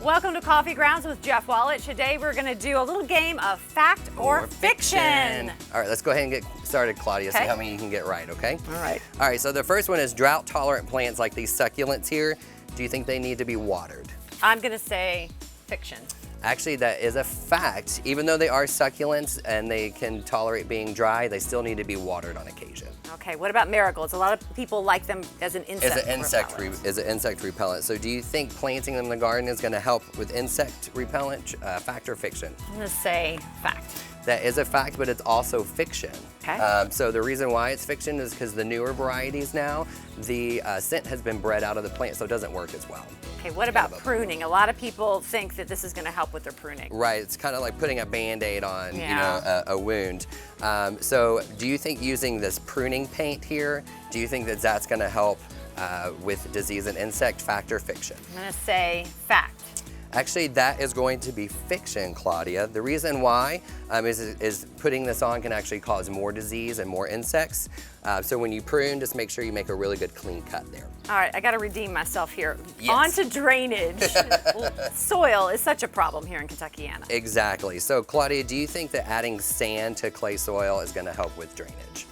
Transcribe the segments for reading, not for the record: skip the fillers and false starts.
Welcome to Coffee Grounds with Jeff Wallitsch. Today we're going to do a little game of fact or fiction. All right, let's go ahead and get started, Claudia. Okay. See how many you can get right, okay? All right. All right, so the first one is drought-tolerant plants like these succulents here. Do you think they need to be watered? I'm going to say fiction. Actually, that is a fact. Even though they are succulents and they can tolerate being dry, they still need to be watered on occasion. Okay, what about marigolds? A lot of people like them as an insect Insect repellent. So do you think planting them in the garden is going to help with insect repellent? Fact or fiction? I'm going to say fact. That is a fact, but it's also fiction. Okay. So the reason why it's fiction is because the newer varieties now, the scent has been bred out of the plant, so it doesn't work as well. Okay, what about pruning? A lot of people think that this is going to help with their pruning. Right, it's kind of like putting a Band-Aid on, Yeah. a wound. So do you think using this pruning paint here, do you think that that's going to help with disease and insect? Fact or fiction? I'm going to say fact. Actually, that is going to be fiction, Claudia. The reason why is putting this on can actually cause more disease and more insects. So when you prune, just make sure you make a really good clean cut there. All right, I got to redeem myself here. Yes. On to drainage. Soil is such a problem here in Kentuckiana. Exactly. So Claudia, do you think that adding sand to clay soil is going to help with drainage?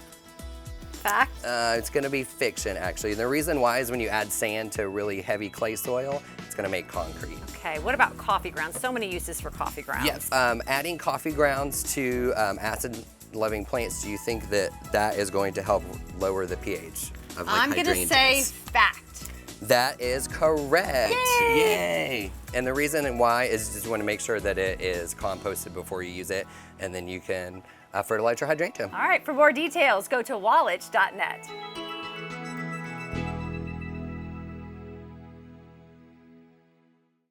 Fact? It's going to be fiction, actually. The reason why is when you add sand to really heavy clay soil, it's going to make concrete. Okay, what about coffee grounds? So many uses for coffee grounds. Yes, adding coffee grounds to acid-loving plants, do you think that that is going to help lower the pH of I'm going to say fact. That is correct. Yay! Yay! And the reason why is just want to make sure that it is composted before you use it, and then you can fertilize or hydrate them. All right, for more details, go to wallitch.net.